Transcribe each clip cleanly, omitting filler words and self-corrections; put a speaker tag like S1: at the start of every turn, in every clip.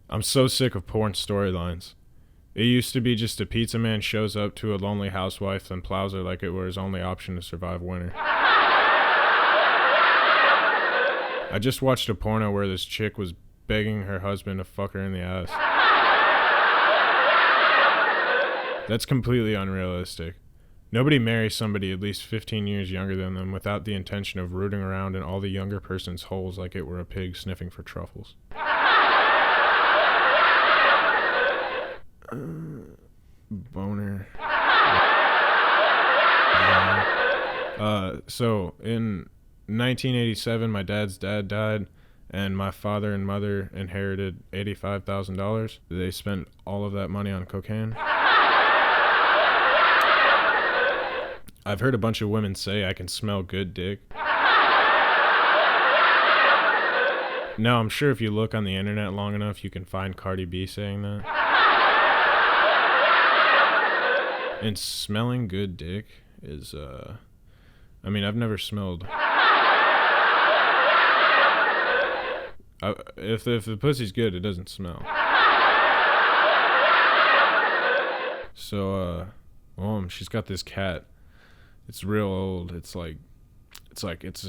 S1: I'm so sick of porn storylines. It used to be just a pizza man shows up to a lonely housewife and plows her like it were his only option to survive winter. I just watched a porno where this chick was begging her husband to fuck her in the ass. That's completely unrealistic. Nobody marries somebody at least 15 years younger than them without the intention of rooting around in all the younger person's holes like it were a pig sniffing for truffles. Boner. So in 1987, my dad's dad died, and my father and mother inherited $85,000. They spent all of that money on cocaine. I've heard a bunch of women say I can smell good dick. Now, I'm sure if you look on the internet long enough, you can find Cardi B saying that. And smelling good dick is, I've never smelled. If the pussy's good, it doesn't smell. So, she's got this cat. It's real old. It's a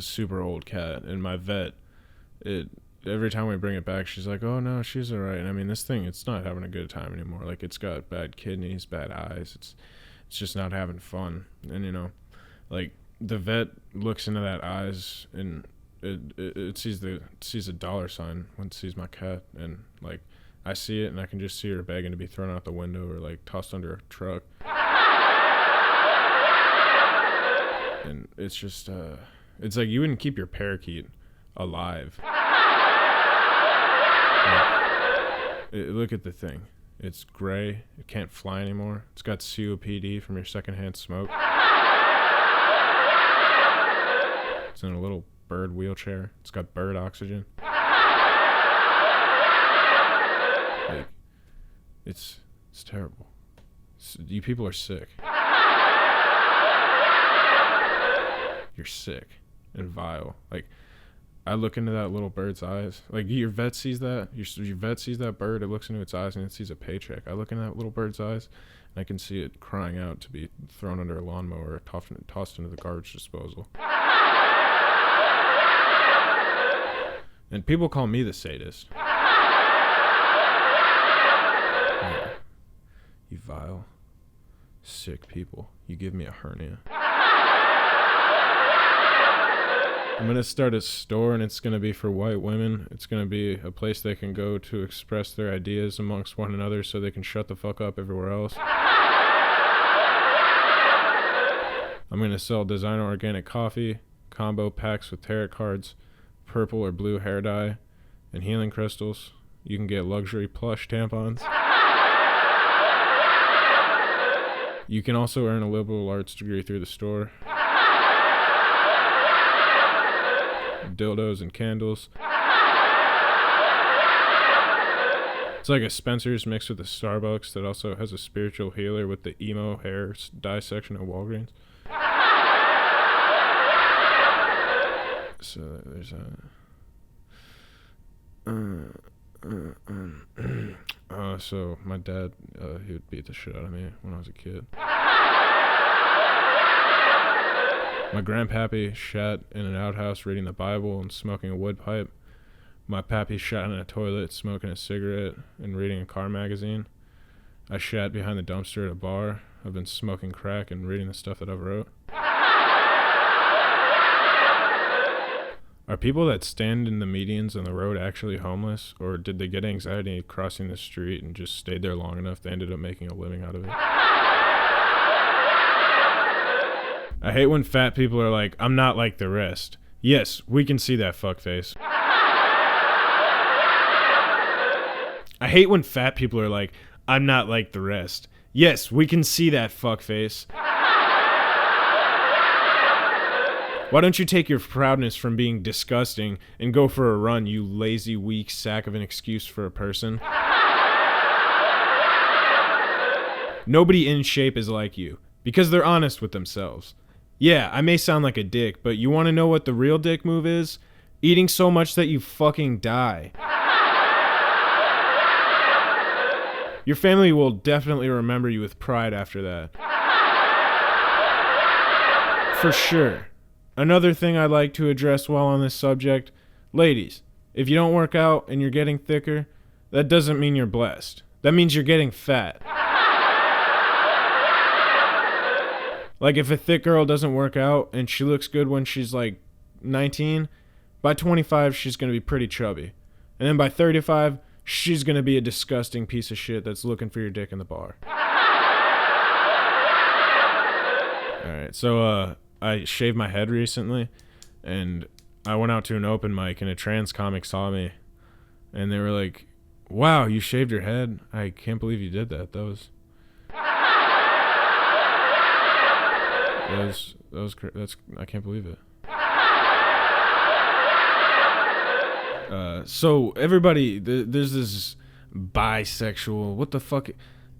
S1: super old cat. And my vet, every time we bring it back, she's like, oh no, she's all right. And I mean, this thing, it's not having a good time anymore. Like, it's got bad kidneys, bad eyes. It's just not having fun. And, like, the vet looks into that eyes and it sees a dollar sign when it sees my cat. And, like, I see it and I can just see her begging to be thrown out the window or, like, tossed under a truck. And it's just, it's like you wouldn't keep your parakeet alive. Look at the thing. It's gray. It can't fly anymore. It's got COPD from your secondhand smoke. It's in a little bird wheelchair. It's got bird oxygen. Like, it's terrible. You people are sick. You're sick and vile. Like, I look into that little bird's eyes. Like, your vet sees that. Your vet sees that bird. It looks into its eyes and it sees a paycheck. I look into that little bird's eyes and I can see it crying out to be thrown under a lawnmower or tossed into the garbage disposal. And people call me the sadist. Yeah. You vile, sick people. You give me a hernia. I'm going to start a store, and it's going to be for white women. It's going to be a place they can go to express their ideas amongst one another so they can shut the fuck up everywhere else. I'm going to sell designer organic coffee, combo packs with tarot cards, purple or blue hair dye, and healing crystals. You can get luxury plush tampons. You can also earn a liberal arts degree through the store. Dildos and candles. It's like a Spencer's mixed with a Starbucks that also has a spiritual healer with the emo hair dye section at Walgreens. So there's so my dad, he would beat the shit out of me when I was a kid. My grandpappy shat in an outhouse reading the Bible and smoking a wood pipe. My pappy shat in a toilet smoking a cigarette and reading a car magazine. I shat behind the dumpster at a bar. I've been smoking crack and reading the stuff that I've wrote. Are people that stand in the medians on the road actually homeless, or did they get anxiety crossing the street and just stayed there long enough they ended up making a living out of it? I hate when fat people are like, I'm not like the rest. Yes, we can see that fuckface. I hate when fat people are like, I'm not like the rest. Yes, we can see that fuckface. Why don't you take your proudness from being disgusting and go for a run, you lazy, weak sack of an excuse for a person? Nobody in shape is like you, because they're honest with themselves. Yeah, I may sound like a dick, but you want to know what the real dick move is? Eating so much that you fucking die. Your family will definitely remember you with pride after that. For sure. Another thing I'd like to address while on this subject, ladies, if you don't work out and you're getting thicker, that doesn't mean you're blessed. That means you're getting fat. Like if a thick girl doesn't work out and she looks good when she's like 19, by 25 she's going to be pretty chubby. And then by 35, she's going to be a disgusting piece of shit that's looking for your dick in the bar. Alright, so I shaved my head recently, and I went out to an open mic, and a trans comic saw me, and they were like, "Wow, you shaved your head? I can't believe you did that. That was I can't believe it." So everybody, there's this bisexual. What the fuck?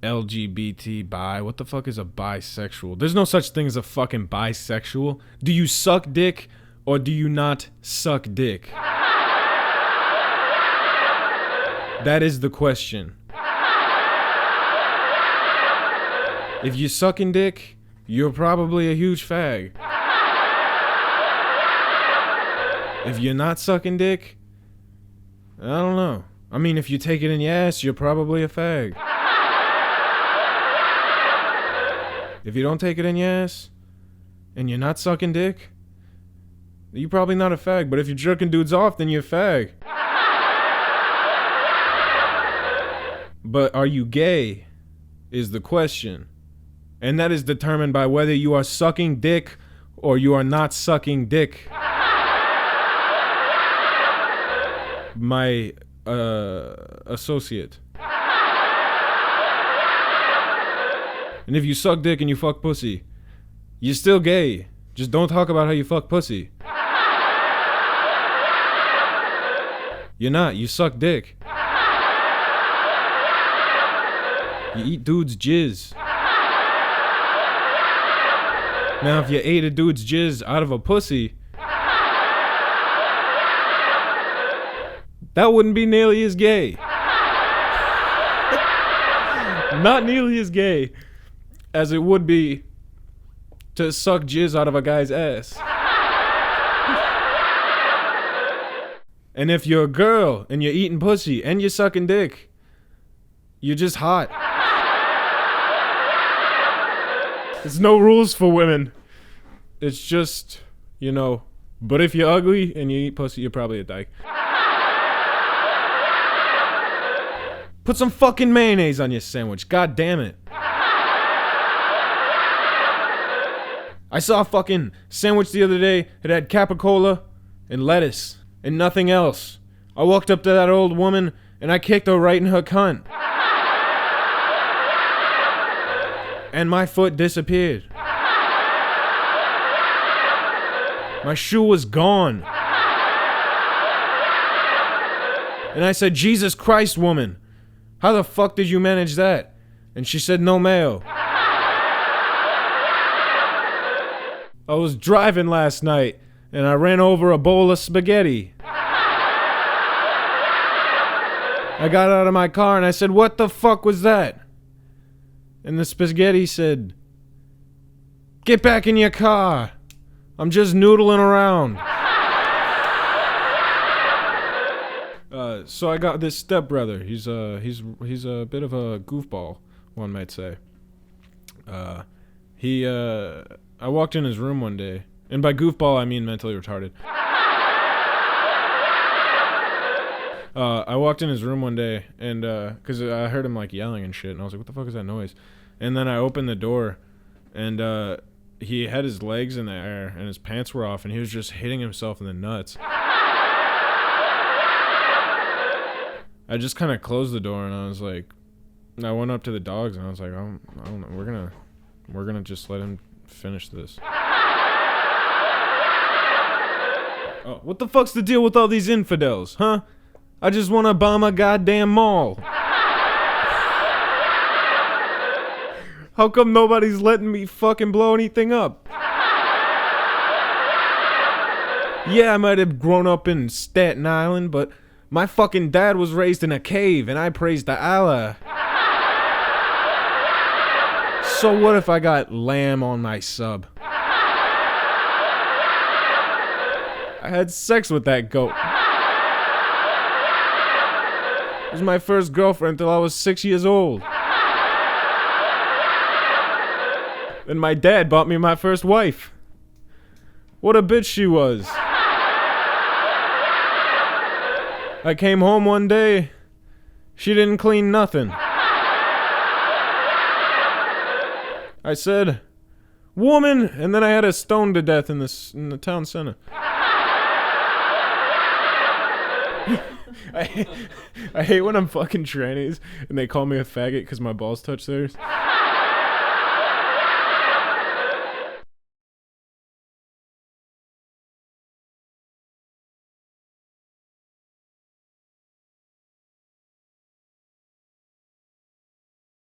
S1: LGBT bi. What the fuck is a bisexual? There's no such thing as a fucking bisexual. Do you suck dick or do you not suck dick? That is the question. If you sucking dick, you're probably a huge fag. If you're not sucking dick, I don't know. I mean, if you take it in your ass, you're probably a fag. If you don't take it in your ass, and you're not sucking dick, you're probably not a fag. But if you're jerking dudes off, then you're a fag. But are you gay, is the question. And that is determined by whether you are sucking dick or you are not sucking dick. My associate. And if you suck dick and you fuck pussy, you're still gay. Just don't talk about how you fuck pussy. You're not. You suck dick. You eat dude's jizz. Now, if you ate a dude's jizz out of a pussy, that wouldn't be nearly as gay. Not nearly as gay as it would be to suck jizz out of a guy's ass. And if you're a girl and you're eating pussy and you're sucking dick, you're just hot. There's no rules for women. It's just, you know, but if you're ugly and you eat pussy, you're probably a dyke. Put some fucking mayonnaise on your sandwich. God damn it. I saw a fucking sandwich the other day. It had capicola and lettuce and nothing else. I walked up to that old woman and I kicked her right in her cunt. And my foot disappeared. My shoe was gone. And I said, "Jesus Christ, woman, how the fuck did you manage that?" And she said, "No mayo." I was driving last night and I ran over a bowl of spaghetti. I got out of my car and I said, "What the fuck was that?" And the spaghetti said, "Get back in your car. I'm just noodling around." So I got this stepbrother. He's a bit of a goofball, one might say. I walked in his room one day, and by goofball I mean mentally retarded. I walked in his room one day, and because I heard him like yelling and shit, and I was like, "What the fuck is that noise?" And then I opened the door, and he had his legs in the air, and his pants were off, and he was just hitting himself in the nuts. I just kind of closed the door, and I was like, I went up to the dogs, and I was like, I don't know, we're gonna just let him finish this. Oh, what the fuck's the deal with all these infidels, huh? I just want to bomb a goddamn mall. How come nobody's letting me fucking blow anything up? Yeah, I might have grown up in Staten Island, but my fucking dad was raised in a cave and I praised to Allah. So what if I got lamb on my sub? I had sex with that goat. It was my first girlfriend until I was 6 years old. And my dad bought me my first wife. What a bitch she was. I came home one day, she didn't clean nothing. I said, "Woman," and then I had her stoned to death in the town center. I hate when I'm fucking trannies and they call me a faggot because my balls touch theirs.